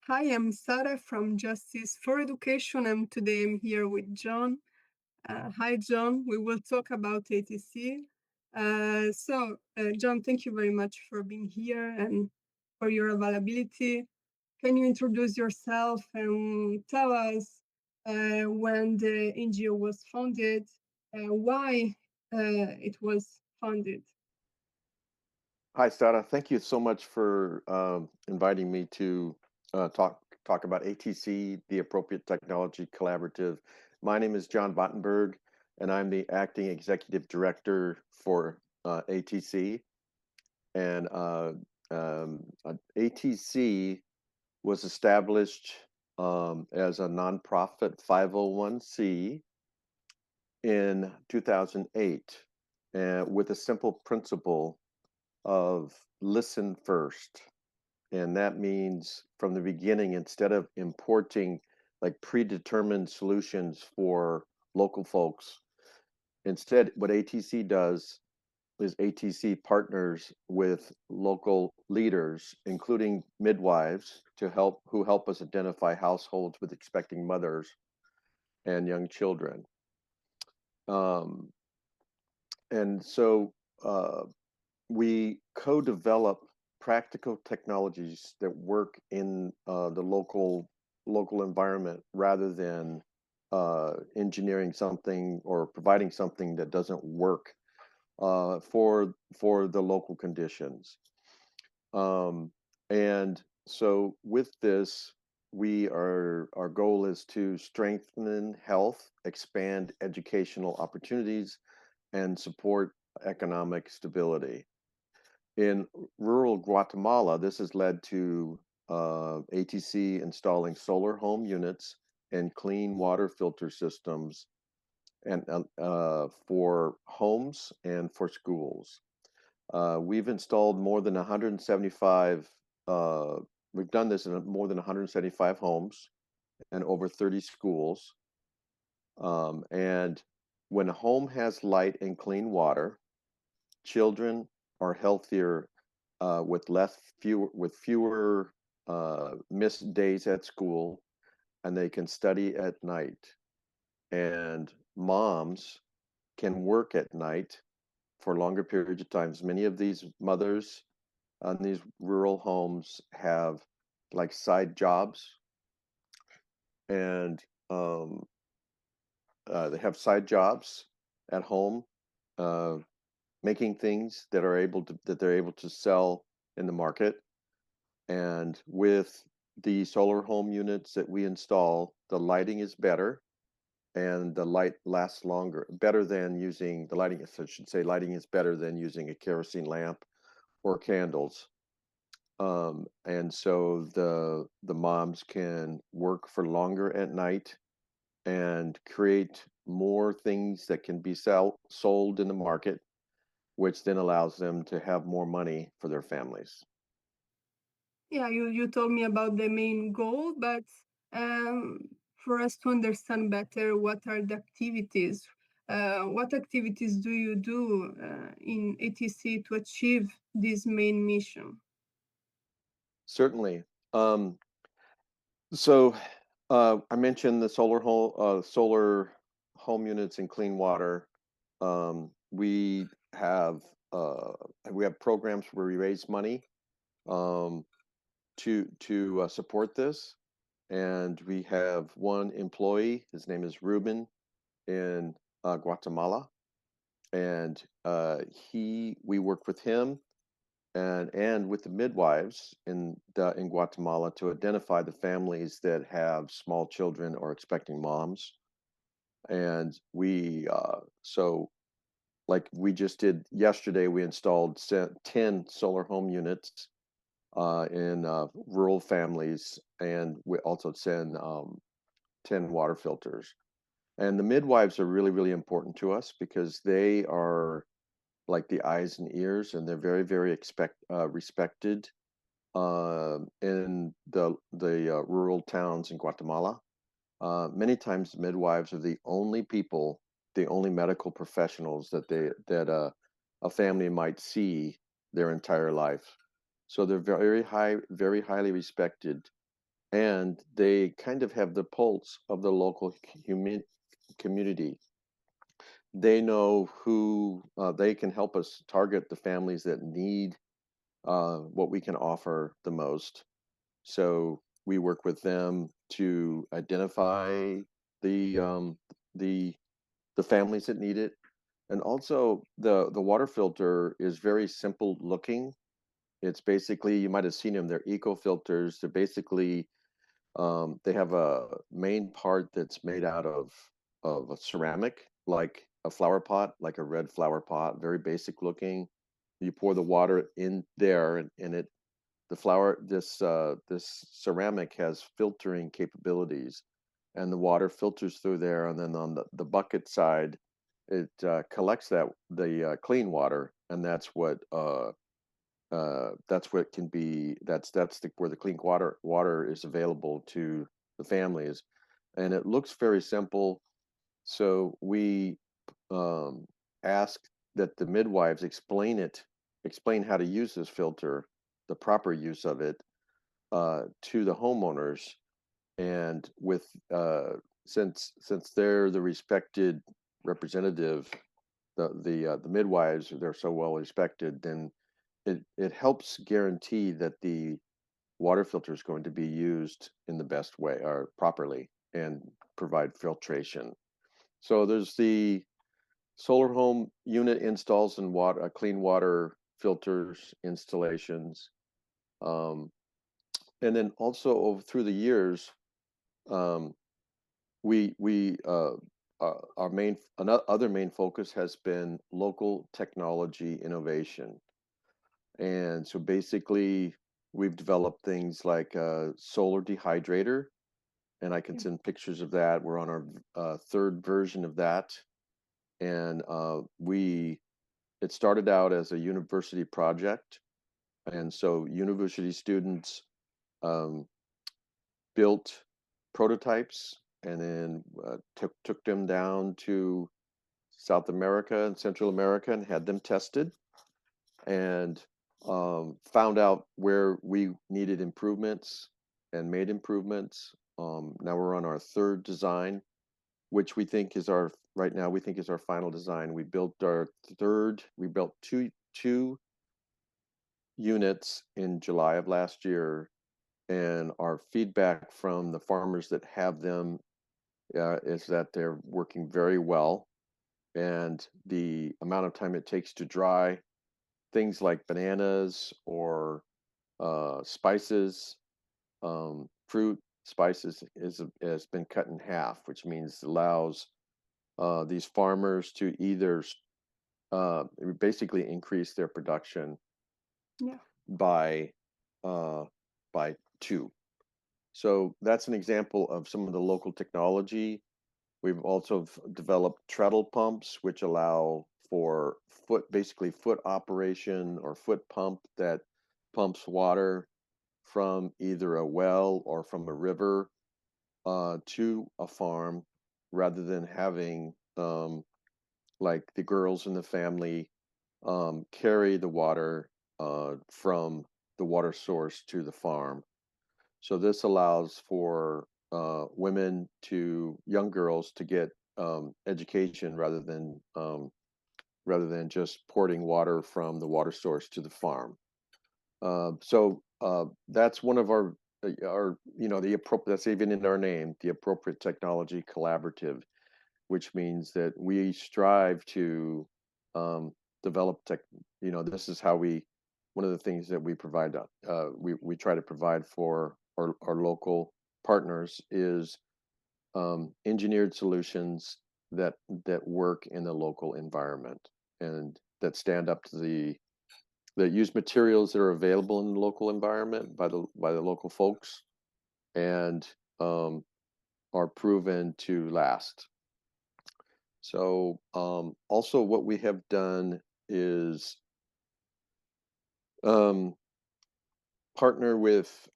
Hi, I'm Sarah from Justice for Education, and today I'm here with John. Hi, John. We will talk about ATC. John, thank you very much for being here and for your availability. Can you introduce yourself and tell us when the NGO was founded, why it was founded? Hi, Stada. Thank you so much for inviting me to talk about ATC, the Appropriate Technology Collaborative. My name is John Bottenberg, and I'm the acting executive director for ATC. And ATC was established as a nonprofit 501c in 2008, with a simple principle of listen first. And that means from the beginning, instead of importing like predetermined solutions for local folks, instead, what ATC does is ATC partners with local leaders, including midwives, who help us identify households with expecting mothers and young children. Um, and so we co-develop practical technologies that work in the local environment rather than engineering something or providing something that doesn't work for the local conditions. And so with this, our goal is to strengthen health, expand educational opportunities, and support economic stability. In rural Guatemala, this has led to ATC installing solar home units and clean water filter systems and for homes and for schools. We've installed more than 175. We've done this in more than 175 homes and over 30 schools. And when a home has light and clean water, children are healthier with fewer missed days at school, and they can study at night. And moms can work at night for longer periods of times. Many of these mothers on these rural homes have like side jobs, and they have side jobs at home, uh, making things that they're able to sell in the market. And with the solar home units that we install, the lighting is better and the light lasts longer. Better than using the lighting, I should say, lighting is better than using a kerosene lamp or candles. And so the moms can work for longer at night and create more things that can be sold in the market, which then allows them to have more money for their families. Yeah, you told me about the main goal, but for us to understand better, what are the activities? What activities do you do in ATC to achieve this main mission? Certainly. Um, so I mentioned the solar home units and clean water. Um, we have uh, we have programs where we raise money um, to support this, and we have one employee. His name is Ruben in Guatemala, and we work with him and with the midwives in Guatemala to identify the families that have small children or expecting moms. And like we just did yesterday, we installed 10 solar home units in rural families, and we also send 10 water filters. And the midwives are really, really important to us because they are like the eyes and ears, and they're very, very respected in the rural towns in Guatemala. Many times, midwives are the only medical professionals that a family might see their entire life. So they're very highly respected, and they kind of have the pulse of the local community. They know who they can help us target the families that need what we can offer the most. So we work with them to identify the um, the the families that need it, and also the water filter is very simple looking. It's basically, you might have seen them. They're eco filters. They're basically they have a main part that's made out of a ceramic, like a flower pot, like a red flower pot, very basic looking. You pour the water in there, and it the flower this ceramic has filtering capabilities, and the water filters through there, and then on the bucket side, it collects the clean water, and that's what can be where the clean water is available to the families, and it looks very simple. So we um, ask that the midwives explain how to use this filter, the proper use of it, to the homeowners, and with since they're the respected representative, the midwives, they're so well respected, then it helps guarantee that the water filter is going to be used in the best way or properly and provide filtration. So there's the solar home unit installs and water clean water filters installations. Um, and then also through the years, um, we our main another main focus has been local technology innovation. And so basically, we've developed things like a solar dehydrator, and I can Yeah. send pictures of that. We're on our third version of that, and we it started out as a university project, and so university students um, built prototypes and then took them down to South America and Central America and had them tested, and found out where we needed improvements and made improvements. Now we're on our third design, which we think is our right now we think is our final design. We built two units in July of last year, and our feedback from the farmers that have them is that they're working very well, and the amount of time it takes to dry things like bananas or spices, fruit, spices has been cut in half, which means allows these farmers to either uh, basically increase their production Yeah. by uh, by two. So that's an example of some of the local technology. We've also developed treadle pumps, which allow for basically foot operation or foot pump that pumps water from either a well or from a river to a farm, rather than having like the girls in the family carry the water from the water source to the farm. So this allows for young girls to get education rather than just porting water from the water source to the farm. That's one of our the appropriate, that's even in our name, the Appropriate Technology Collaborative, which means that we strive to um, develop tech. This is how we one of the things that we provide. We try to provide for our local partners is engineered solutions that work in the local environment and that stand up to that use materials that are available in the local environment by the local folks, and um, are proven to last. So also what we have done is um, partner with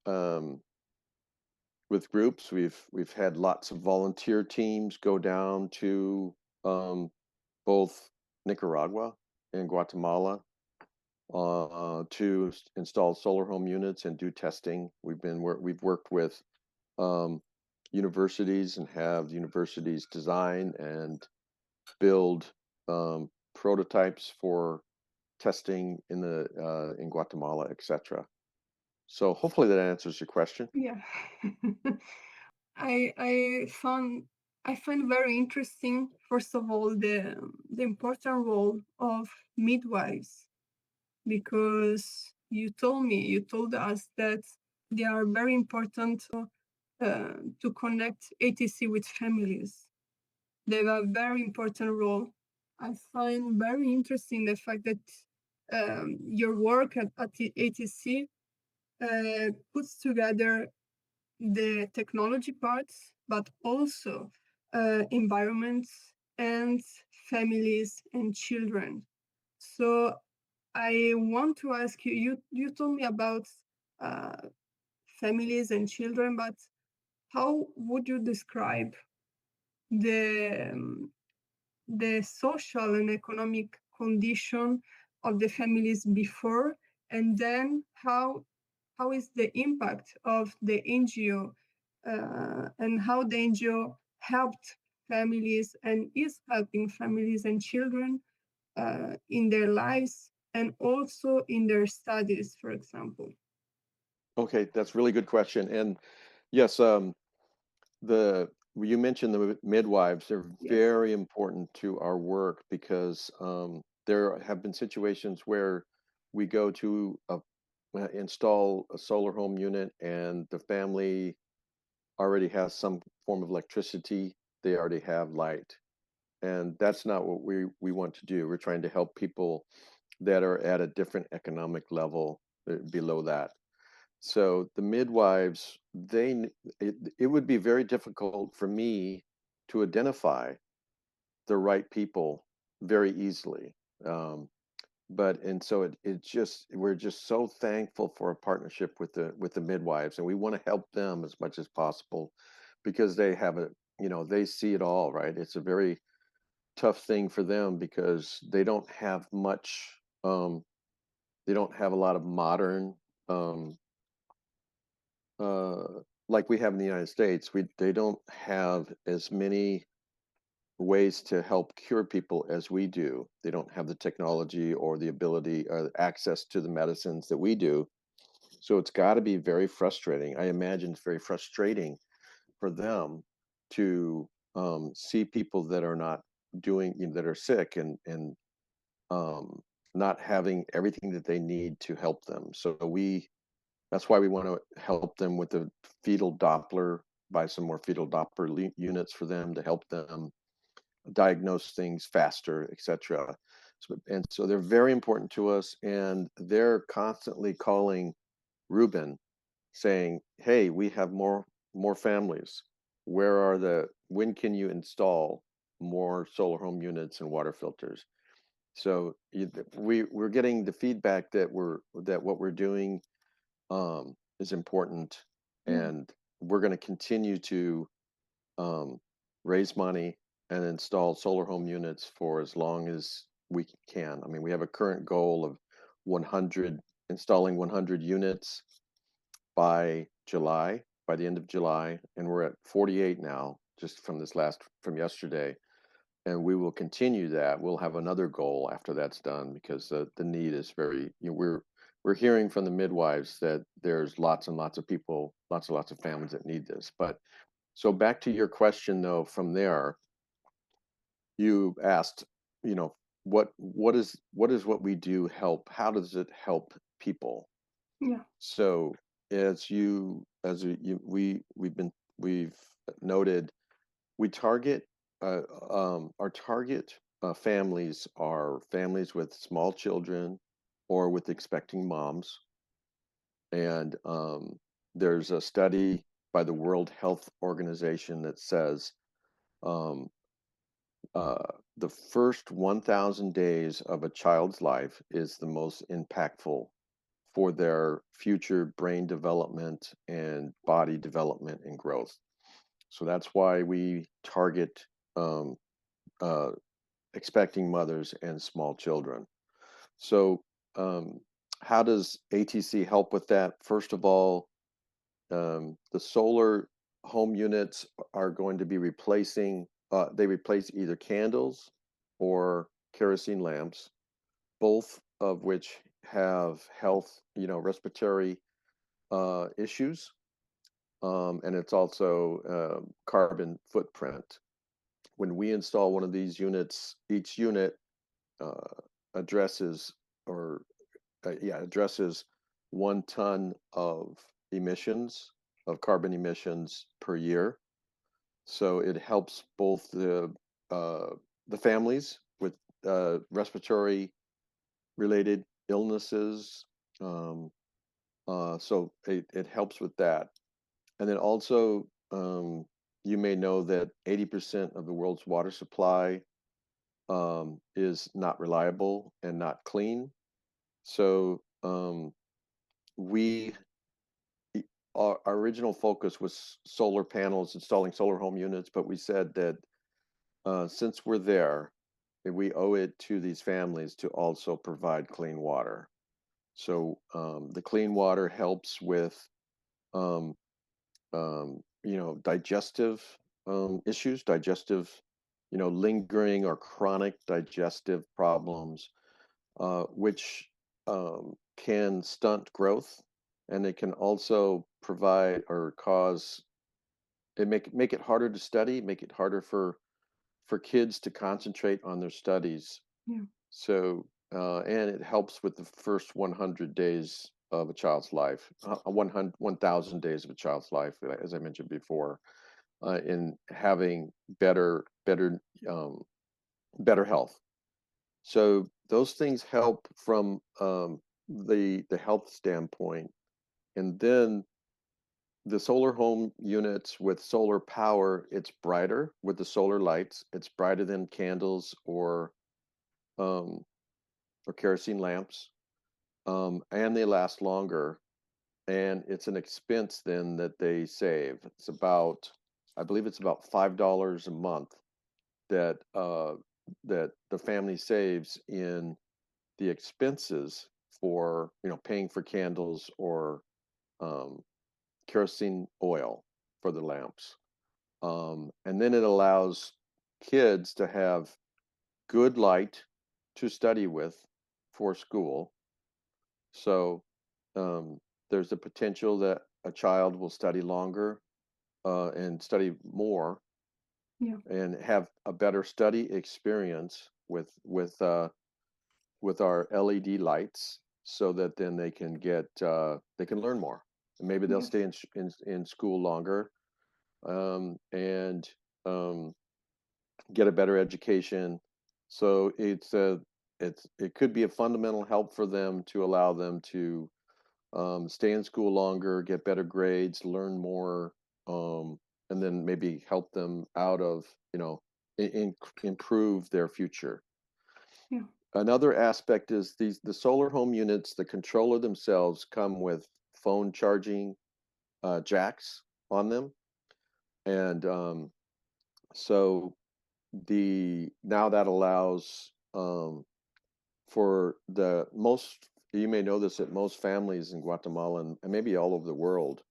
groups. We've had lots of volunteer teams go down to um, both Nicaragua and Guatemala to install solar home units and do testing. We've worked with um, universities and have universities design and build prototypes for testing in Guatemala, etc. So hopefully that answers your question. Yeah. I find very interesting, first of all, the important role of midwives, because you told us that they are very important to connect ATC with families. They have a very important role. I find very interesting the fact that your work at the ATC puts together the technology parts, but also environments and families and children. So I want to ask you, you told me about uh, families and children, but how would you describe the the social and economic condition of the families before, and then how is the impact of the NGO, and how the NGO helped families and is helping families and children in their lives and also in their studies, for example. Okay, that's a really good question. And yes, the you mentioned the midwives. They're Yes. very important to our work because there have been situations where we go to install a solar home unit and the family already has some form of electricity. They already have light. And that's not what we want to do. We're trying to help people that are at a different economic level below that. So the midwives, it would be very difficult for me to identify the right people very easily. Um, and so it just we're just so thankful for a partnership with the midwives, and we want to help them as much as possible because they have they see it all, right? It's a very tough thing for them because they don't have a lot of modern um, uh, like we have in the United States. They don't have as many ways to help cure people as we do. They don't have the technology or the ability or access to the medicines that we do. So it's got to be very frustrating. I imagine it's very frustrating for them to see people that are not that are sick and um, not having everything that they need to help them. So that's why we want to help them with the fetal Doppler, buy some more fetal Doppler units for them to help them diagnose things faster, etc. And so they're very important to us, and they're constantly calling Ruben saying, "Hey, we have more families. When can you install more solar home units and water filters?" So we're getting the feedback that what we're doing is important, Yeah. and we're going to continue to um, raise money and install solar home units for as long as we can. I mean, we have a current goal of 100 installing 100 units by the end of July, and we're at 48 now, just from yesterday. And we will continue that. We'll have another goal after that's done because the need is we're hearing from the midwives that there's lots and lots of people, lots of families that need this. But so back to your question though, from there, you asked, you know, what is what we do help? How does it help people? Yeah. So as we've noted, we target our target families are families with small children or with expecting moms. And there's a study by the World Health Organization that says um, uh, the first 1,000 days of a child's life is the most impactful for their future brain development and body development and growth. So that's why we target um, uh, expecting mothers and small children. So, um, how does ATC help with that? First of all, the solar. home units are going to be replacing, they replace either candles or kerosene lamps, both of which have health, respiratory issues. And it's also carbon footprint. When we install one of these units, each unit uh, addresses or addresses 1 ton of emissions of carbon emissions per year. So it helps both the families with respiratory related illnesses. Um, so it helps with that. And then also, you may know that 80% of the world's water supply is not reliable and not clean. So we our original focus was solar panels, installing solar home units, but we said that since we're there, we owe it to these families to also provide clean water. So the clean water helps with um, digestive issues, lingering or chronic digestive problems, which can stunt growth, and it can also provide or cause it make it harder to study, make it harder for kids to concentrate on their studies. Yeah. So, and it helps with the first 100 days of a child's life, 1,000 days of a child's life, as I mentioned before, in having um, better health. So those things help from the health standpoint. And then the solar home units with solar power, it's brighter with the solar lights. It's brighter than candles um, or kerosene lamps, and they last longer. And it's an expense then that they save. I believe it's about $5 a month that the family saves in the expenses for paying for candles or um, kerosene oil for the lamps. And then it allows kids to have good light to study with for school. So um, there's the potential that a child will study longer and study more Yeah. and have a better study experience with our LED lights, so that then they can learn more. And maybe they'll Yes. stay in school longer, and um, get a better education. So it could be a fundamental help for them to allow them to stay in school longer, get better grades, learn more, and then maybe help them out of, improve their future. Yeah. Another aspect is the solar home units, the controller themselves come with phone charging jacks on them. And so the now that allows for the most, you may know this, that most families in Guatemala and maybe all over the world,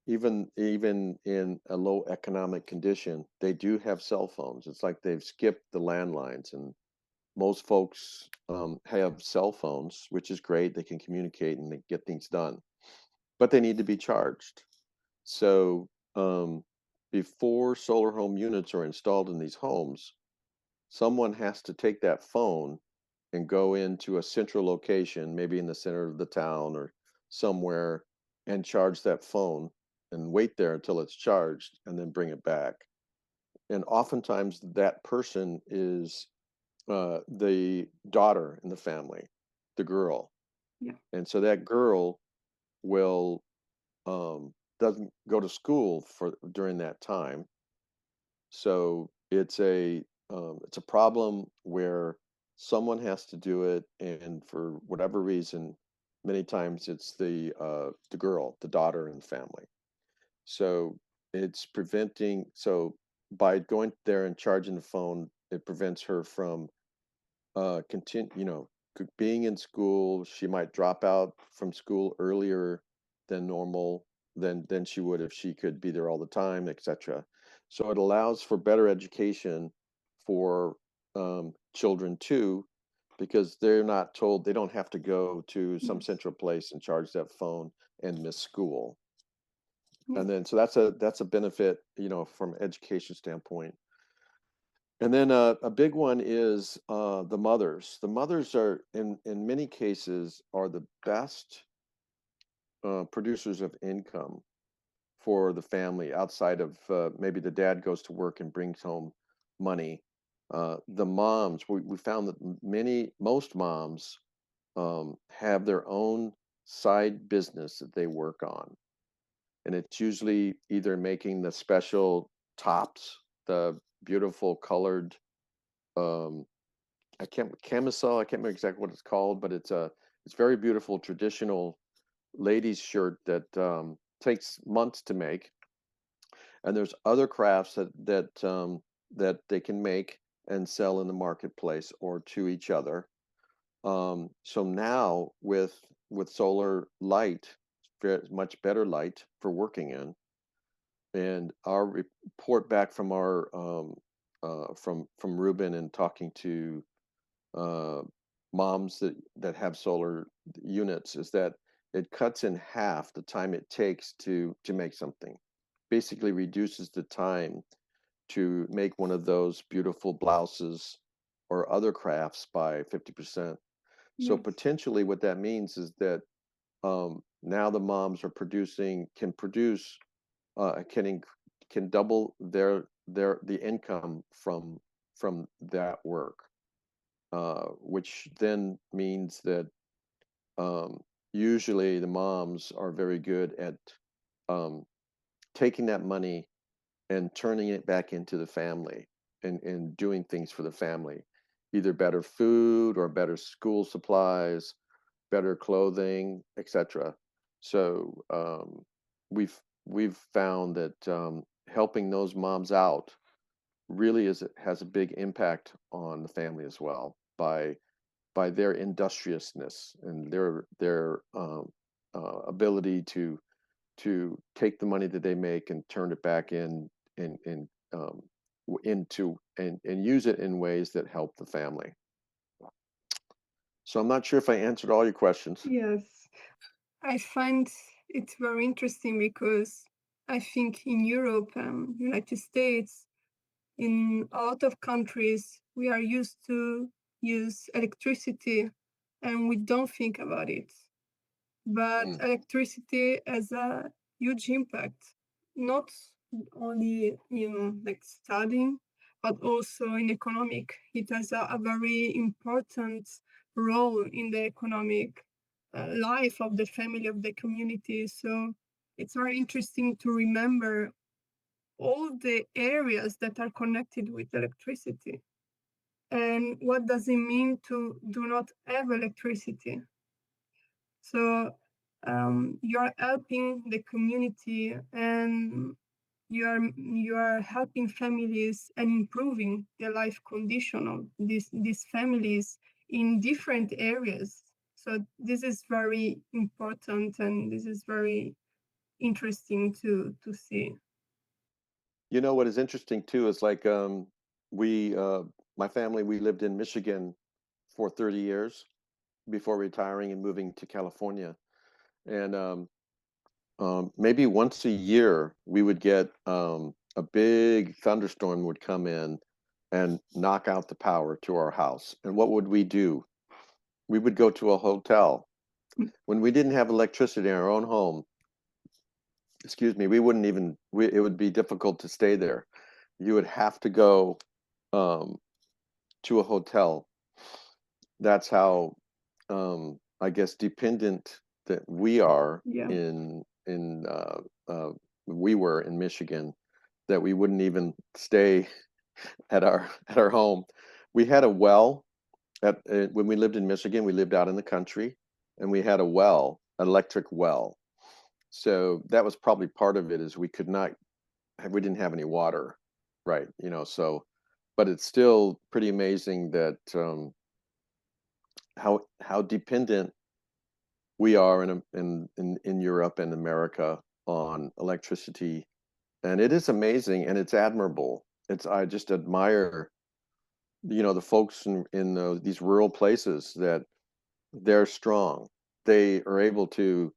even in a low economic condition, they do have cell phones. It's like they've skipped the landlines, and most folks have cell phones, which is great. They can communicate and they get things done, but they need to be charged. So before solar home units are installed in these homes, someone has to take that phone and go into a central location, maybe in the center of the town or somewhere, and charge that phone and wait there until it's charged and then bring it back. And oftentimes that person is the daughter in the family, the girl. Yeah. And so that girl will doesn't go to school for during that time. So it's a problem where someone has to do it, and for whatever reason, many times it's the girl, the daughter in the family. So it's preventing. So by going there and charging the phone, it prevents her from continue. Being in school. She might drop out from school earlier than normal, than she would if she could be there all the time, etc. So it allows for better education for children too, because they're not told they don't have to go to some Yes. central place and charge that phone and miss school. And Yes. then so that's a benefit, from education standpoint. And then a big one is the mothers. The mothers are in many cases are the best producers of income for the family outside of maybe the dad goes to work and brings home money. The moms, we found that most moms have their own side business that they work on. And it's usually either making the special tops, the beautiful colored, um, camisole, I can't remember exactly what it's called, but it's very beautiful traditional ladies shirt that takes months to make. And there's other crafts that they can make and sell in the marketplace or to each other. So now with solar light, much better light for working in, and our report back from our from Ruben and talking to uh, moms that have solar units is that it cuts in half the time it takes to make something. Basically reduces the time to make one of those beautiful blouses or other crafts by 50%. So Yes. potentially what that means is that now the moms are can produce, can double the income from that work, which then means that usually the moms are very good at um, taking that money and turning it back into the family and doing things for the family, either better food or better school supplies, better clothing, etc. So we've found that helping those moms out really has a big impact on the family as well by their industriousness and their ability to take the money that they make and turn it back in into and use it in ways that help the family. So I'm not sure if I answered all your questions. Yes. I find it very interesting because I think in Europe and United States, in a lot of countries, we are used to use electricity and we don't think about it. But Mm. electricity has a huge impact, not only in like studying, but also in economic. It has a very important role in the economic life of the family, of the community. So it's very interesting to remember all the areas that are connected with electricity. And what does it mean to do not have electricity? So you're helping the community and you are helping families and improving the life condition of these families in different areas. So this is very important and this is very interesting to see. What is interesting too is like we my family we lived in Michigan for 30 years before retiring and moving to California. And maybe once a year we would get a big thunderstorm would come in and knock out the power to our house. And what would we do? We would go to a hotel. When we didn't have electricity in our own home, excuse me, we wouldn't even, it would be difficult to stay there. You would have to go um, to a hotel. That's how, I guess, dependent that we are Yeah. uh, we were in Michigan, that we wouldn't even stay at our home. We had a well when we lived in Michigan. We lived out in the country, and we had a well, an electric well. So that was probably part of it. Is we didn't have any water, right? So, but it's still pretty amazing that how dependent we are in Europe and America on electricity, and it is amazing and it's admirable. It's I just admire, the folks in these rural places that they're strong. They are able to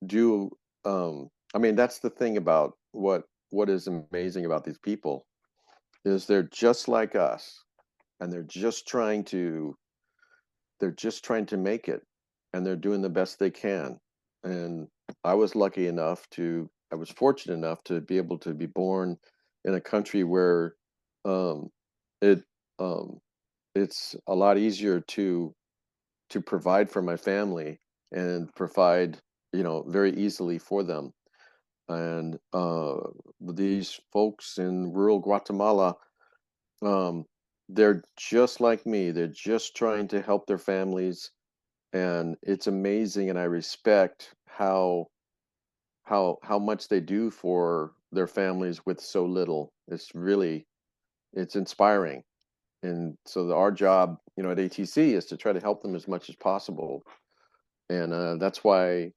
do. I mean, that's the thing about what is amazing about these people is they're just like us, and they're just trying to make it, and they're doing the best they can. And I was lucky enough I was fortunate enough to be able to be born in a country where um, it um, it's a lot easier to provide for my family and provide, very easily for them. And these folks in rural Guatemala, um, they're just like me. They're just trying to help their families, and it's amazing. And I respect how much they do for their families with so little. It's inspiring. And so our job, at ATC is to try to help them as much as possible. And that's why,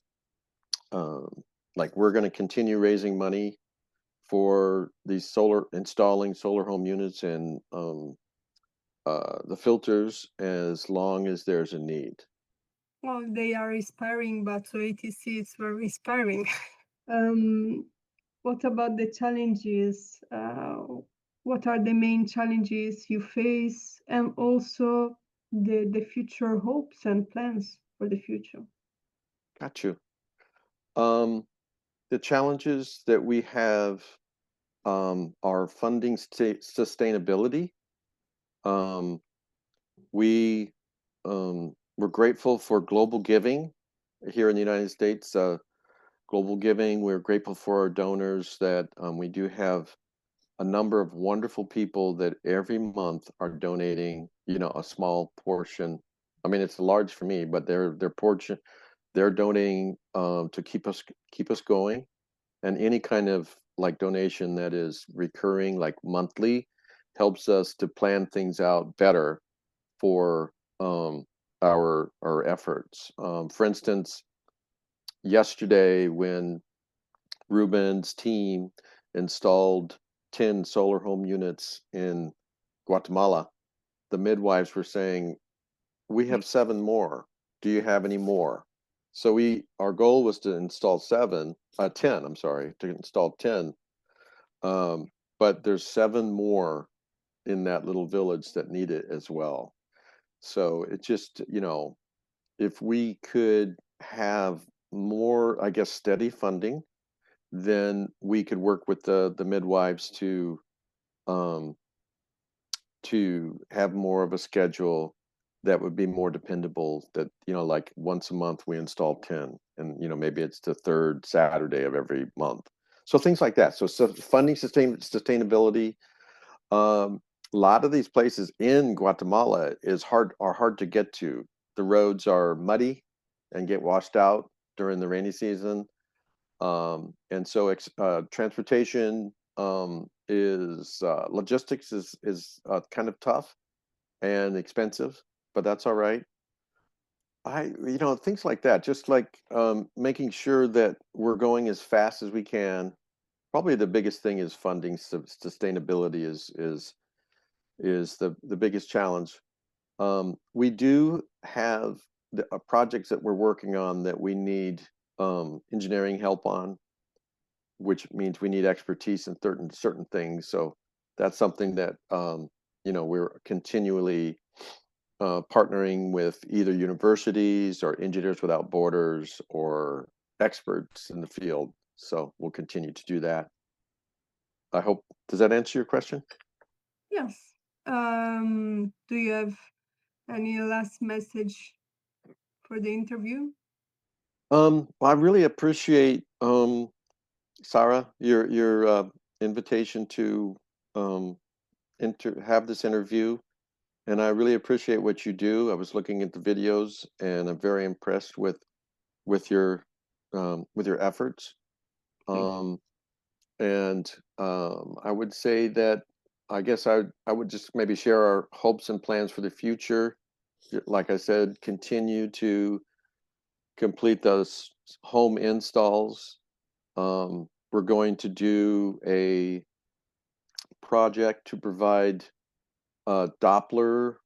um, like, we're going to continue raising money for these installing solar home units and the filters as long as there's a need. Well, they are inspiring, but so ATC is very inspiring. um, what about the challenges? What are the main challenges you face, and also the future hopes and plans for the future? Got you. Um, the challenges that we have are funding sustainability. Um, we we're grateful for global giving here in the United States. Global giving. We're grateful for our donors that we do have a number of wonderful people that every month are donating, a small portion. I mean, it's large for me, but their portion, they're donating to keep us going, and any kind of like donation that is recurring, like monthly, helps us to plan things out better for our efforts. For instance, yesterday when Ruben's team installed 10 solar home units in Guatemala, the midwives were saying, "We have 7 more. Do you have any more?" So our goal was to install 10, I'm sorry, to install 10. Um, but there's 7 more in that little village that need it as well. So it just, if we could have more, I guess, steady funding, then we could work with the midwives um, to have more of a schedule that would be more dependable. That like once a month we install 10, and maybe it's the third Saturday of every month. So things like that. So funding sustainability. Um, a lot of these places in Guatemala are hard to get to. The roads are muddy and get washed out during the rainy season. And so transportation is logistics is kind of tough and expensive, but that's all right. Things like that, just like making sure that we're going as fast as we can. Probably the biggest thing is funding. Sustainability is the biggest challenge. We do have projects that we're working on that we need engineering help on, which means we need expertise in certain things. So that's something that we're continually partnering with either universities or Engineers Without Borders or experts in the field. So we'll continue to do that. I hope, does that answer your question? Yes. Do you have any last message for the interview? I really appreciate Sarah, your invitation to um, have this interview, and I really appreciate what you do. I was looking at the videos, and I'm very impressed with your efforts. Um, and I would say that I guess I would just maybe share our hopes and plans for the future. Like I said, continue to complete those home installs We're going to do a project to provide Doppler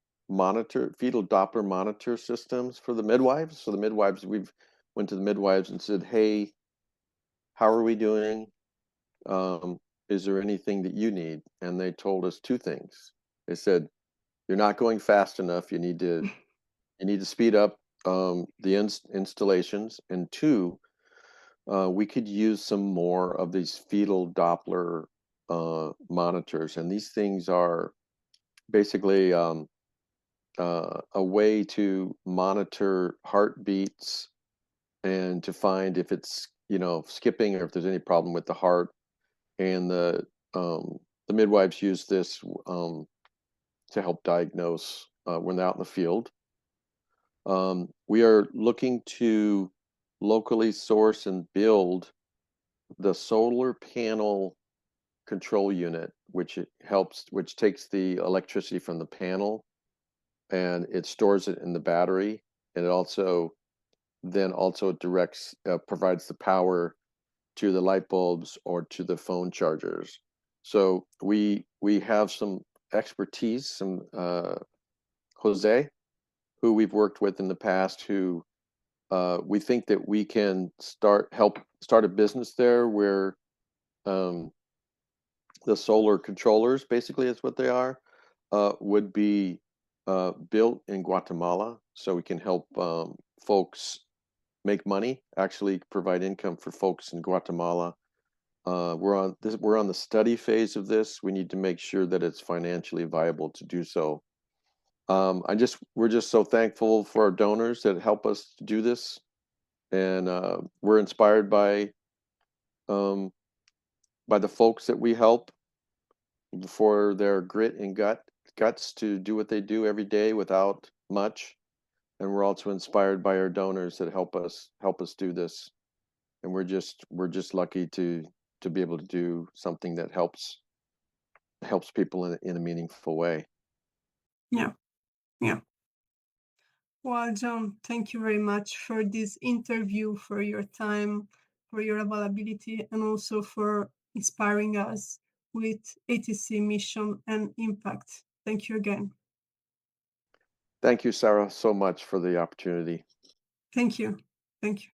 fetal Doppler monitor systems for the midwives. So the midwives, we've went to the midwives and said, "Hey, how are we doing? Um, is there anything that you need?" And they told us two things. They said, "You're not going fast enough. You need to speed up the installations." And two, we could use some more of these fetal Doppler monitors. And these things are basically a way to monitor heartbeats and to find if it's, skipping or if there's any problem with the heart. And the midwives use this to help diagnose when they're out in the field. We are looking to locally source and build the solar panel control unit, which takes the electricity from the panel and it stores it in the battery, and it also provides the power to the light bulbs or to the phone chargers. So we have some expertise, some Jose, who we've worked with in the past, who we think that we can help start a business there where um, the solar controllers, basically is what they are, would be built in Guatemala, so we can help folks make money, actually provide income for folks in Guatemala. We're on the study phase of this. We need to make sure that it's financially viable to do so. We're just so thankful for our donors that help us do this, and we're inspired um, by the folks that we help for their grit and guts to do what they do every day without much. And we're also inspired by our donors that help us do this. And we're just lucky to be able to do something that helps people in a meaningful way. Yeah, yeah. Well, John, thank you very much for this interview, for your time, for your availability, and also for inspiring us with ATC mission and impact. Thank you again. Thank you, Sarah, so much for the opportunity. Thank you. Thank you.